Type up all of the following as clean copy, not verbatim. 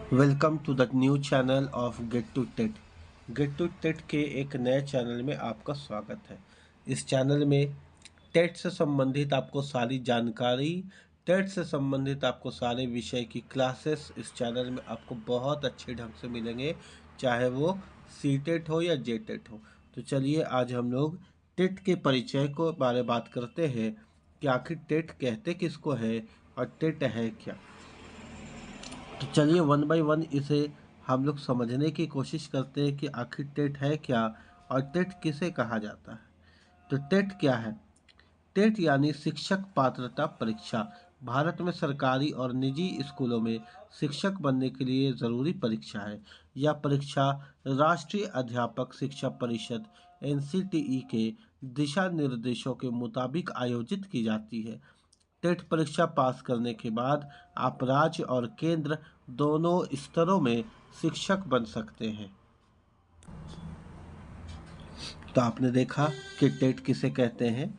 Welcome to the new channel of get to TET. Get to TET के एक नए channel में आपका स्वागत है। इस चैनल में टेट से संबंधित आपको सारी जानकारी, टेट से संबंधित आपको सारे विषय की क्लासेस इस चैनल में आपको बहुत अच्छे ढंग से मिलेंगे, चाहे वो सी टेट हो या जे टेट हो। तो चलिए आज हम लोग टेट के परिचय को बारे बात करते हैं कि आखिर टेट कहते किसको है और टेट है क्या। तो चलिए वन बाय वन इसे हम लोग समझने की कोशिश करते हैं कि आखिर टेट है क्या और टेट किसे कहा जाता है। तो टेट क्या है? टेट यानी शिक्षक पात्रता परीक्षा भारत में सरकारी और निजी स्कूलों में शिक्षक बनने के लिए ज़रूरी परीक्षा है। यह परीक्षा राष्ट्रीय अध्यापक शिक्षा परिषद एनसीटीई के दिशा निर्देशों के मुताबिक आयोजित की जाती है। टेट परीक्षा पास करने के बाद आप राज्य और केंद्र दोनों स्तरों में शिक्षक बन सकते हैं। तो आपने देखा कि टेट किसे कहते हैं।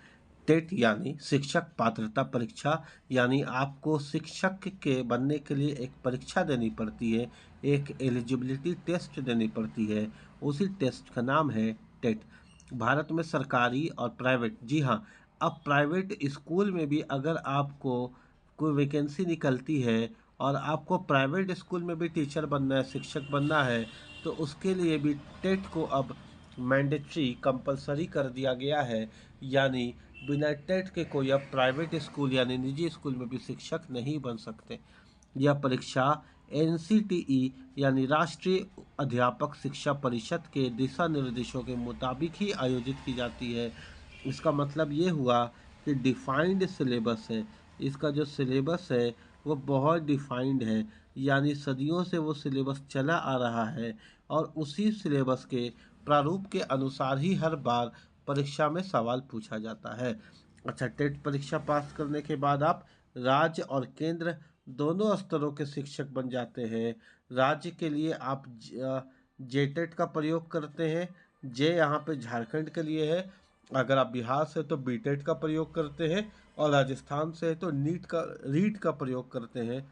टेट यानी शिक्षक पात्रता परीक्षा, यानी आपको शिक्षक के बनने के लिए एक परीक्षा देनी पड़ती है, एक एलिजिबिलिटी टेस्ट देनी पड़ती है। उसी टेस्ट का नाम है टेट। भारत में सरकारी और प्राइवेट, जी हाँ, अब प्राइवेट स्कूल में भी अगर आपको कोई वैकेंसी निकलती है और आपको प्राइवेट स्कूल में भी टीचर बनना है, शिक्षक बनना है, तो उसके लिए भी टेट को अब मैंडेटरी कंपलसरी कर दिया गया है। यानी बिना टेट के कोई अब प्राइवेट स्कूल यानी निजी स्कूल में भी शिक्षक नहीं बन सकते। यह परीक्षा एनसीटीई यानी राष्ट्रीय अध्यापक शिक्षा परिषद के दिशा निर्देशों के मुताबिक ही आयोजित की जाती है। इसका मतलब ये हुआ कि डिफाइंड सिलेबस है। इसका जो सिलेबस है वो बहुत डिफाइंड है, यानी सदियों से वो सिलेबस चला आ रहा है और उसी सिलेबस के प्रारूप के अनुसार ही हर बार परीक्षा में सवाल पूछा जाता है। अच्छा, टेट परीक्षा पास करने के बाद आप राज्य और केंद्र दोनों स्तरों के शिक्षक बन जाते हैं। राज्य के लिए आप जे टेट का प्रयोग करते हैं। जे यहाँ पे झारखंड के लिए है। अगर आप बिहार से तो बी टेट का प्रयोग करते हैं और राजस्थान से तो रीट का प्रयोग करते हैं।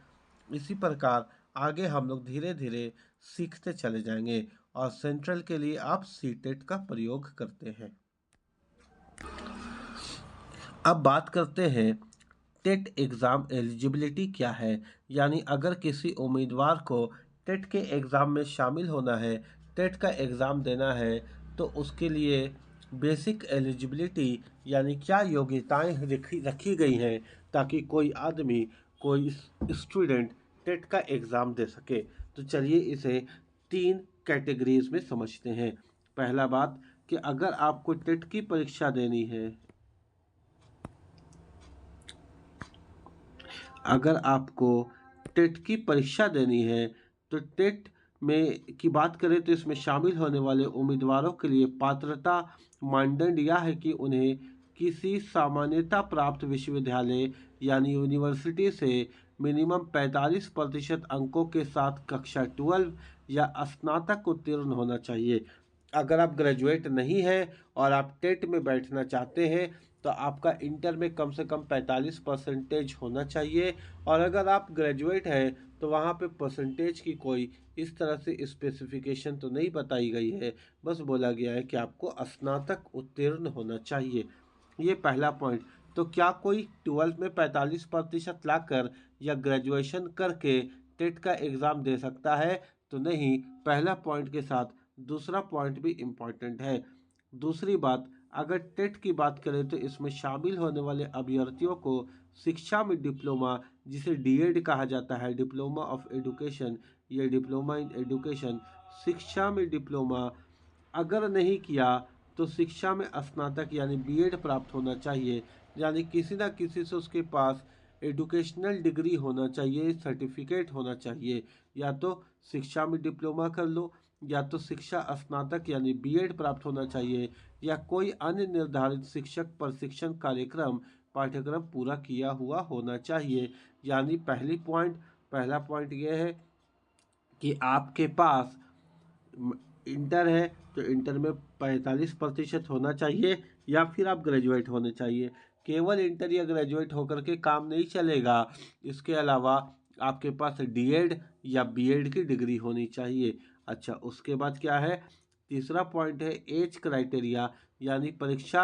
इसी प्रकार आगे हम लोग धीरे धीरे सीखते चले जाएंगे और सेंट्रल के लिए आप सी टेट का प्रयोग करते हैं। अब बात करते हैं टेट एग्ज़ाम एलिजिबिलिटी क्या है। यानी अगर किसी उम्मीदवार को टेट के एग्ज़ाम में शामिल होना है, टेट का एग्ज़ाम देना है, तो उसके लिए बेसिक एलिजिबिलिटी यानी क्या योग्यताएं रखी गई हैं ताकि कोई आदमी, कोई स्टूडेंट टेट का एग्ज़ाम दे सके। तो चलिए इसे तीन कैटेगरीज में समझते हैं। पहला बात कि अगर आपको टेट की परीक्षा देनी है, अगर आपको टेट की परीक्षा देनी है तो टेट में की बात करें तो इसमें शामिल होने वाले उम्मीदवारों के लिए पात्रता मानदंड यह है कि उन्हें किसी सामान्यता प्राप्त विश्वविद्यालय यानी यूनिवर्सिटी से मिनिमम 45% अंकों के साथ कक्षा 12 या स्नातक उत्तीर्ण होना चाहिए। अगर आप ग्रेजुएट नहीं है और आप टेट में बैठना चाहते हैं तो आपका इंटर में कम से कम 45% होना चाहिए। और अगर आप ग्रेजुएट हैं तो वहाँ पे परसेंटेज की कोई इस तरह से स्पेसिफिकेशन तो नहीं बताई गई है, बस बोला गया है कि आपको स्नातक उत्तीर्ण होना चाहिए। ये पहला पॉइंट। तो क्या कोई 12th में 45% लाकर या ग्रेजुएशन करके टेट का एग्ज़ाम दे सकता है? तो नहीं। पहला पॉइंट के साथ दूसरा पॉइंट भी इम्पॉर्टेंट है। दूसरी बात, अगर टेट की बात करें तो इसमें शामिल होने वाले अभ्यर्थियों को शिक्षा में डिप्लोमा, जिसे डीएड कहा जाता है, डिप्लोमा ऑफ एजुकेशन, ये डिप्लोमा इन एजुकेशन, शिक्षा में डिप्लोमा अगर नहीं किया तो शिक्षा में स्नातक यानी बीएड प्राप्त होना चाहिए। यानी किसी ना किसी से उसके पास एजुकेशनल डिग्री होना चाहिए, सर्टिफिकेट होना चाहिए। या तो शिक्षा में डिप्लोमा कर लो, या तो शिक्षा स्नातक यानी बीएड प्राप्त होना चाहिए, या कोई अन्य निर्धारित शिक्षक प्रशिक्षण कार्यक्रम पाठ्यक्रम पूरा किया हुआ होना चाहिए। यानी पहला पॉइंट यह है कि आपके पास इंटर है तो इंटर में 45% होना चाहिए, या फिर आप ग्रेजुएट होने चाहिए। केवल इंटर या ग्रेजुएट होकर के काम नहीं चलेगा, इसके अलावा आपके पास डीएड या बीएड की डिग्री होनी चाहिए। अच्छा, उसके बाद क्या है, तीसरा पॉइंट है एज क्राइटेरिया, यानी परीक्षा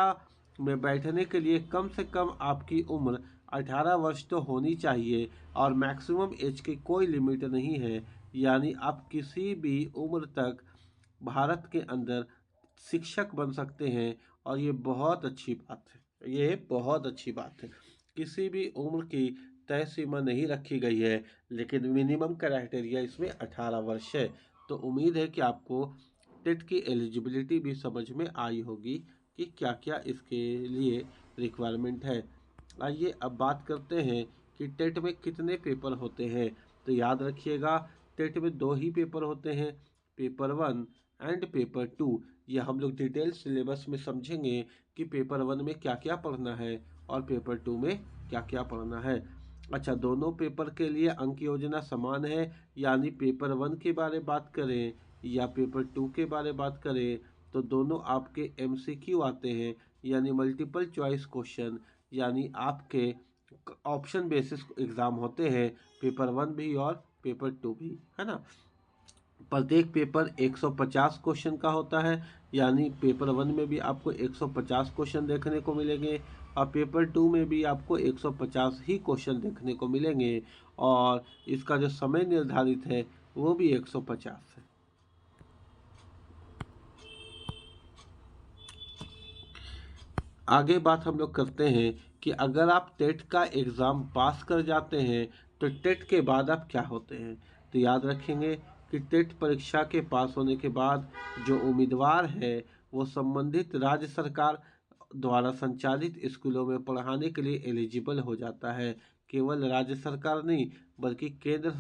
में बैठने के लिए कम से कम आपकी उम्र 18 वर्ष तो होनी चाहिए और मैक्सिमम एज की कोई लिमिट नहीं है, यानी आप किसी भी उम्र तक भारत के अंदर शिक्षक बन सकते हैं। और ये बहुत अच्छी बात है, ये बहुत अच्छी बात है। किसी भी उम्र की तय सीमा नहीं रखी गई है, लेकिन मिनिमम क्राइटेरिया इसमें 18 वर्ष है। तो उम्मीद है कि आपको टेट की एलिजिबिलिटी भी समझ में आई होगी कि क्या क्या इसके लिए रिक्वायरमेंट है। आइए अब बात करते हैं कि टेट में कितने पेपर होते हैं। तो याद रखिएगा, टेट में 2 ही पेपर होते हैं, पेपर 1 एंड पेपर 2। ये हम लोग डिटेल सिलेबस में समझेंगे कि पेपर 1 में क्या क्या पढ़ना है और पेपर 2 में क्या क्या पढ़ना है। अच्छा, दोनों पेपर के लिए अंक योजना समान है, यानी पेपर 1 के बारे बात करें या पेपर 2 के बारे बात करें तो दोनों आपके एमसीक्यू आते हैं, यानी मल्टीपल चॉइस क्वेश्चन, यानी आपके ऑप्शन बेसिस एग्ज़ाम होते हैं, पेपर 1 भी और पेपर 2 भी, है ना। प्रत्येक पेपर 150 क्वेश्चन का होता है, यानी पेपर 1 में भी आपको 150 क्वेश्चन देखने को मिलेंगे और पेपर 2 में भी आपको 150 ही क्वेश्चन देखने को मिलेंगे और इसका जो समय निर्धारित है वो भी 150 है। आगे बात हम लोग करते हैं कि अगर आप टेट का एग्ज़ाम पास कर जाते हैं तो टेट के बाद आप क्या होते हैं। तो याद रखेंगे कि टेट परीक्षा के पास होने के बाद जो उम्मीदवार है वो संबंधित राज्य सरकार द्वारा संचालित स्कूलों में पढ़ाने के लिए एलिजिबल हो जाता है। केवल राज्य सरकार नहीं बल्कि केंद्र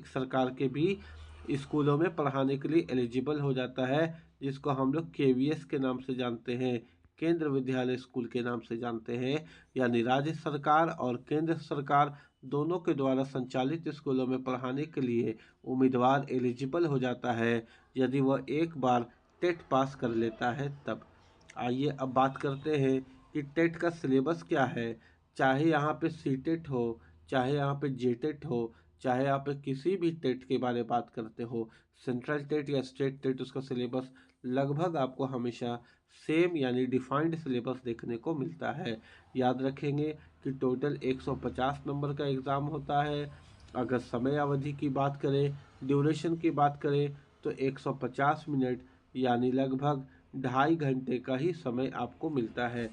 सरकार के भी स्कूलों में पढ़ाने के लिए एलिजिबल हो जाता है, जिसको हम लोग केवीएस के नाम से जानते हैं, केंद्र विद्यालय स्कूल के नाम से जानते हैं। यानी राज्य सरकार और केंद्र सरकार दोनों के द्वारा संचालित स्कूलों में पढ़ाने के लिए उम्मीदवार एलिजिबल हो जाता है यदि वह एक बार टेट पास कर लेता है तब। आइए अब बात करते हैं कि टेट का सिलेबस क्या है। चाहे यहाँ पे सीटेट हो, चाहे यहाँ पे जेटेट हो, चाहे यहाँ पे किसी भी टेट के बारे में बात करते हो, सेंट्रल टेट या स्टेट टेट, उसका सिलेबस लगभग आपको हमेशा सेम यानी डिफाइंड सिलेबस देखने को मिलता है। याद रखेंगे कि टोटल 150 नंबर का एग्ज़ाम होता है। अगर समय अवधि की बात करें, ड्यूरेशन की बात करें तो 150 मिनट यानी लगभग 2.5 घंटे का ही समय आपको मिलता है।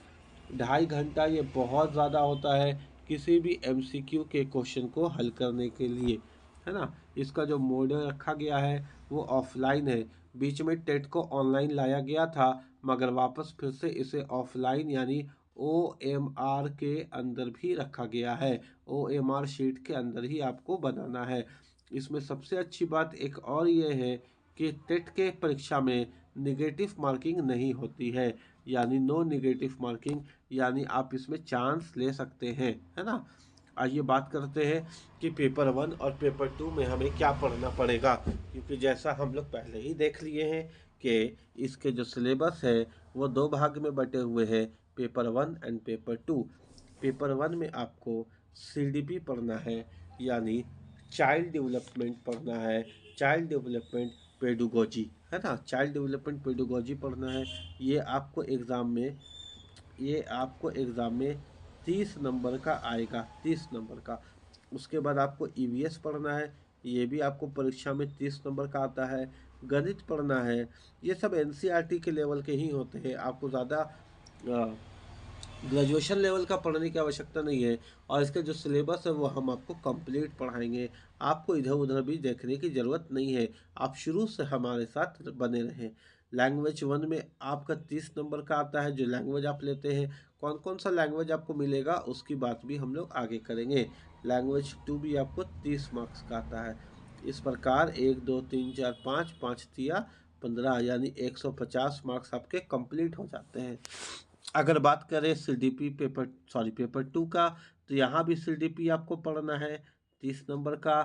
2.5 घंटा ये बहुत ज़्यादा होता है किसी भी एमसीक्यू के क्वेश्चन को हल करने के लिए, है ना। इसका जो मॉडल रखा गया है वो ऑफलाइन है। बीच में टेट को ऑनलाइन लाया गया था, मगर वापस फिर से इसे ऑफलाइन यानी OMR के अंदर भी रखा गया है। OMR शीट के अंदर ही आपको बनाना है। इसमें सबसे अच्छी बात एक और ये है कि टेट के परीक्षा में निगेटिव मार्किंग नहीं होती है, यानी नो निगेटिव मार्किंग, यानी आप इसमें चांस ले सकते हैं, है ना। आइए बात करते हैं कि पेपर 1 और पेपर 2 में हमें क्या पढ़ना पड़ेगा, क्योंकि जैसा हम लोग पहले ही देख लिए हैं कि इसके जो सिलेबस है वो 2 भाग में बटे हुए हैं, पेपर 1 एंड पेपर 2। पेपर 1 में आपको CDP पढ़ना है, यानी चाइल्ड डेवलपमेंट पढ़ना है, चाइल्ड डेवलपमेंट पेडुगोजी, है ना, चाइल्ड डेवलपमेंट पेडुगोजी पढ़ना है। ये आपको एग्ज़ाम में 30 नंबर का आएगा, 30 नंबर का। उसके बाद आपको EVS पढ़ना है, ये भी आपको परीक्षा में 30 नंबर का आता है। गणित पढ़ना है, ये सब NCERT के लेवल के ही होते हैं, आपको ज़्यादा ग्रेजुएशन लेवल का पढ़ने की आवश्यकता नहीं है। और इसका जो सिलेबस है वो हम आपको कंप्लीट पढ़ाएंगे, आपको इधर उधर भी देखने की ज़रूरत नहीं है, आप शुरू से हमारे साथ बने रहें। लैंग्वेज 1 में आपका 30 नंबर का आता है, जो लैंग्वेज आप लेते हैं। कौन कौन सा लैंग्वेज आपको मिलेगा उसकी बात भी हम लोग आगे करेंगे। लैंग्वेज 2 भी आपको 30 मार्क्स का आता है। इस प्रकार 1 2 3 4 5 5 तिया 15 यानी 150 मार्क्स आपके कंप्लीट हो जाते हैं। अगर बात करें पेपर 2 का, तो यहाँ भी CDP आपको पढ़ना है 30 नंबर का।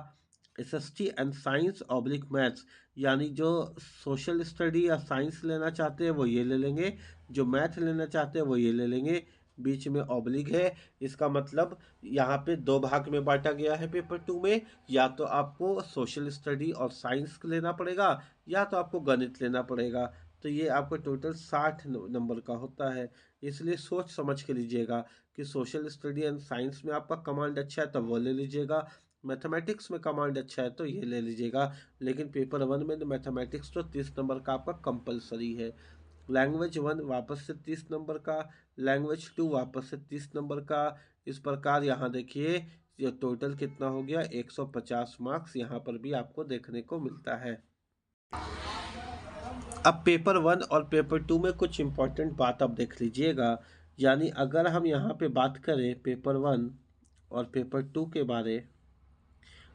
SST and science oblique maths, यानी जो सोशल स्टडी या साइंस लेना चाहते हैं वो ये ले लेंगे, जो मैथ लेना चाहते हैं वो ये ले लेंगे। बीच में ऑब्लिक है, इसका मतलब यहाँ पे दो भाग में बांटा गया है पेपर 2 में। या तो आपको सोशल स्टडी और साइंस लेना पड़ेगा या तो आपको गणित लेना पड़ेगा। तो ये आपको टोटल 60 नंबर का होता है। इसलिए सोच समझ के लीजिएगा कि सोशल स्टडी एंड साइंस में आपका कमांड अच्छा है तो वो ले लीजिएगा, मैथमेटिक्स में कमांड अच्छा है तो ये ले लीजिएगा। लेकिन पेपर 1 में मैथमेटिक्स तो 30 नंबर का आपका कंपलसरी है। लैंग्वेज 1 वापस से 30 नंबर का, लैंग्वेज 2 वापस से 30 नंबर का। इस प्रकार यहाँ देखिए ये टोटल कितना हो गया, 150 मार्क्स यहाँ पर भी आपको देखने को मिलता है। अब पेपर 1 और पेपर 2 में कुछ इम्पोर्टेंट बात आप देख लीजिएगा। यानी अगर हम यहाँ पे बात करें पेपर 1 और पेपर 2 के बारे,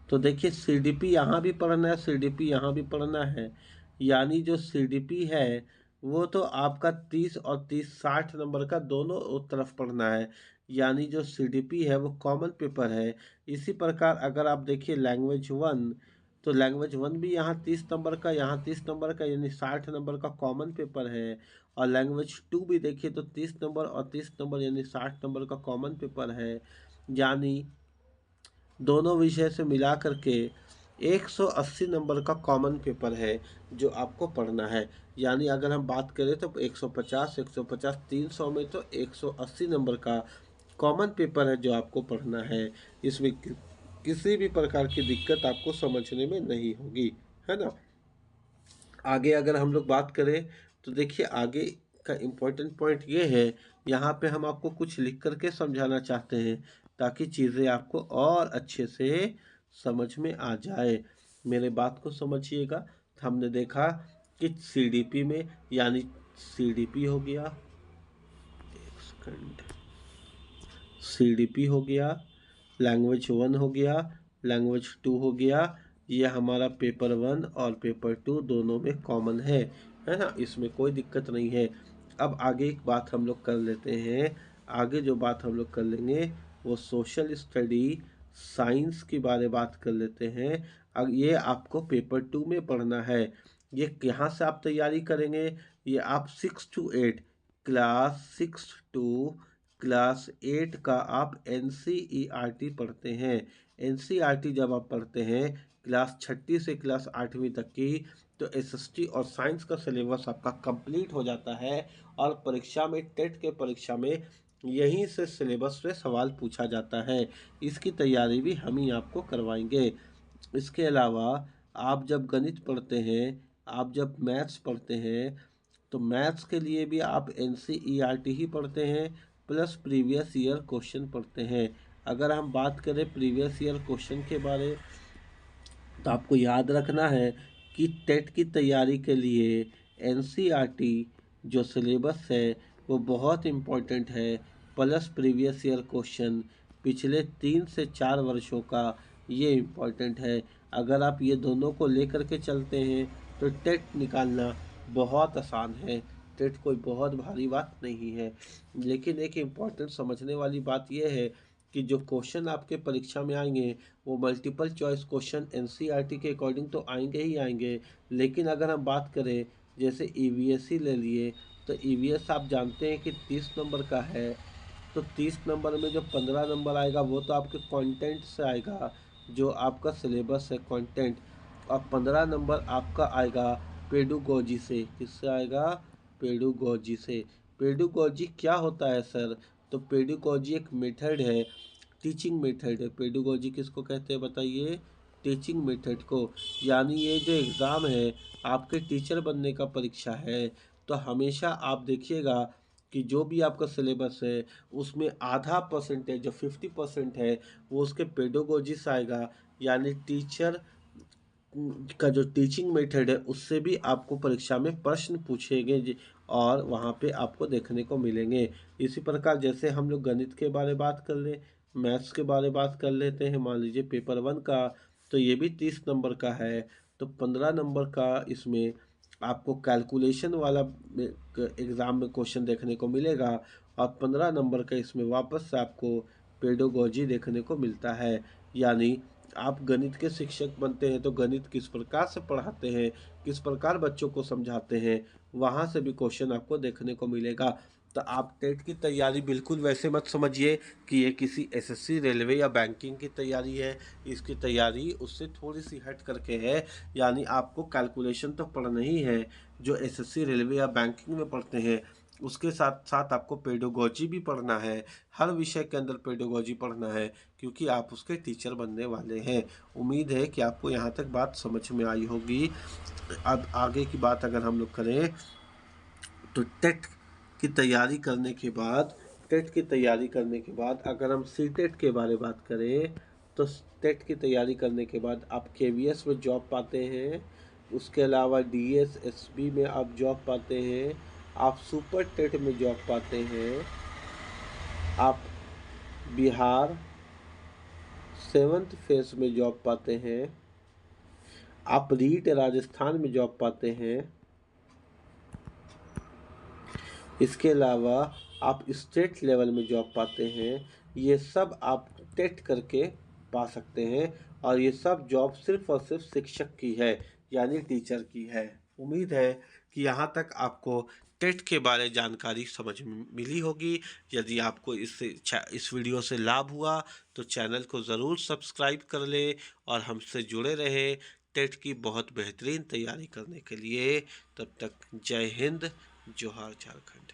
तो देखिए सीडीपी यहाँ भी पढ़ना है, सीडीपी यहाँ भी पढ़ना है। यानी जो सीडीपी है वो तो आपका 30 और 30 60 नंबर का दोनों तरफ पढ़ना है। यानी जो सीडीपी है वो कॉमन पेपर है। इसी प्रकार अगर आप देखिए लैंग्वेज 1, तो लैंग्वेज 1 भी यहाँ 30 नंबर का, यहाँ 30 नंबर का, यानी 60 नंबर का कॉमन पेपर है। और लैंग्वेज 2 भी देखिए तो 30 नंबर और 30 नंबर यानी 60 नंबर का कॉमन पेपर है। यानी दोनों विषय से मिला करके 180 नंबर का कॉमन पेपर है जो आपको पढ़ना है। यानी अगर हम बात करें तो 150 300 में तो 180 नंबर का कॉमन पेपर है जो आपको पढ़ना है। इसमें किसी भी प्रकार की दिक्कत आपको समझने में नहीं होगी, है ना। आगे अगर हम लोग बात करें तो देखिए आगे का इम्पोर्टेंट पॉइंट ये है, यहाँ पे हम आपको कुछ लिख करके समझाना चाहते हैं ताकि चीज़ें आपको और अच्छे से समझ में आ जाए। मेरे बात को समझिएगा। हमने देखा कि सीडीपी में, यानी सीडीपी हो गया, एक सेकंड, सीडीपी हो गया, लैंग्वेज 1 हो गया, लैंग्वेज 2 हो गया, ये हमारा पेपर 1 और पेपर 2 दोनों में कॉमन है ना, इसमें कोई दिक्कत नहीं है। अब आगे एक बात हम लोग कर लेते हैं। आगे जो बात हम लोग कर लेंगे वो सोशल स्टडी साइंस के बारे बात कर लेते हैं। अब ये आपको पेपर 2 में पढ़ना है। ये यहाँ से आप तैयारी करेंगे, ये आप 6 to 8 क्लास 6 to क्लास 8 का आप NCERT पढ़ते हैं। NCERT जब आप पढ़ते हैं क्लास 6ठी से क्लास 8वीं तक की, तो SST और साइंस का सिलेबस आपका कंप्लीट हो जाता है। और परीक्षा में, टेट के परीक्षा में यहीं से सिलेबस से सवाल पूछा जाता है। इसकी तैयारी भी हम ही आपको करवाएंगे। इसके अलावा आप जब गणित पढ़ते हैं, आप जब मैथ्स पढ़ते हैं, तो मैथ्स के लिए भी आप NCERT ही पढ़ते हैं प्लस प्रीवियस ईयर क्वेश्चन पढ़ते हैं। अगर हम बात करें प्रीवियस ईयर क्वेश्चन के बारे, तो आपको याद रखना है कि टेट की तैयारी के लिए NCERT जो सिलेबस है वो बहुत इम्पोर्टेंट है। प्लस प्रीवियस ईयर क्वेश्चन पिछले 3 से 4 वर्षों का ये इम्पोर्टेंट है। अगर आप ये दोनों को लेकर के चलते हैं तो टेट निकालना बहुत आसान है। टेट कोई बहुत भारी बात नहीं है। लेकिन एक इम्पॉर्टेंट समझने वाली बात यह है कि जो क्वेश्चन आपके परीक्षा में आएंगे वो मल्टीपल चॉइस क्वेश्चन NCERT के अकॉर्डिंग तो आएंगे ही आएंगे। लेकिन अगर हम बात करें जैसे EVS ही ले लिए, तो EVS आप जानते हैं कि 30 नंबर का है। तो 30 नंबर में जो 15 नंबर आएगा वो तो आपके कंटेंट से आएगा, जो आपका सिलेबस है कंटेंट। और 15 नंबर आपका आएगा पेडुगोजी से। किससे आएगा? पेडुगोजी से। पेडुगोजी क्या होता है सर? तो पेडुगोजी एक मेथड है, टीचिंग मेथड है। पेडुगोजी किसको कहते हैं बताइए? टीचिंग मेथड को। यानी ये जो एग्ज़ाम है आपके टीचर बनने का परीक्षा है। तो हमेशा आप देखिएगा कि जो भी आपका सिलेबस है उसमें आधा परसेंटेज जो 50% है वो उसके पेडोगोजी से आएगा। यानी टीचर का जो टीचिंग मेथड है उससे भी आपको परीक्षा में प्रश्न पूछेंगे और वहाँ पे आपको देखने को मिलेंगे। इसी प्रकार जैसे हम लोग गणित के बारे बात कर ले, मैथ्स के बारे बात कर लेते हैं। मान लीजिए पेपर 1 का, तो ये भी 30 नंबर का है। तो 15 नंबर का इसमें आपको कैलकुलेशन वाला एग्ज़ाम में क्वेश्चन देखने को मिलेगा। और 15 नंबर का इसमें वापस से आपको पेडोगोजी देखने को मिलता है। यानी आप गणित के शिक्षक बनते हैं तो गणित किस प्रकार से पढ़ाते हैं, किस प्रकार बच्चों को समझाते हैं, वहाँ से भी क्वेश्चन आपको देखने को मिलेगा। तो आप टेट की तैयारी बिल्कुल वैसे मत समझिए कि ये किसी एसएससी, रेलवे या बैंकिंग की तैयारी है। इसकी तैयारी उससे थोड़ी सी हट करके है, यानी आपको कैलकुलेशन तो पढ़ना ही है जो एसएससी, रेलवे या बैंकिंग में पढ़ते हैं। उसके साथ साथ आपको पेडागोजी भी पढ़ना है, हर विषय के अंदर पेडागोजी पढ़ना है, क्योंकि आप उसके टीचर बनने वाले हैं। उम्मीद है कि आपको यहाँ तक बात समझ में आई होगी। अब आगे की बात अगर हम लोग करें तो टेट की तैयारी करने के बाद अगर हम सीटेट के बारे में बात करें तो टेट की तैयारी करने के बाद आप केवीएस में जॉब पाते हैं। उसके अलावा डीएस एसबी में आप जॉब पाते हैं। आप सुपर टेट में जॉब पाते हैं। आप बिहार सेवन्थ फेज में जॉब पाते हैं। आप रीट राजस्थान में जॉब पाते हैं। इसके अलावा आप स्टेट लेवल में जॉब पाते हैं। ये सब आप टेट करके पा सकते हैं, और ये सब जॉब सिर्फ और सिर्फ शिक्षक की है, यानी टीचर की है। उम्मीद है कि यहाँ तक आपको टेट के बारे जानकारी समझ में मिली होगी। यदि आपको इस वीडियो से लाभ हुआ तो चैनल को ज़रूर सब्सक्राइब कर ले और हमसे जुड़े रहे टेट की बहुत बेहतरीन तैयारी करने के लिए। तब तक जय हिंद, जोहार झारखंड।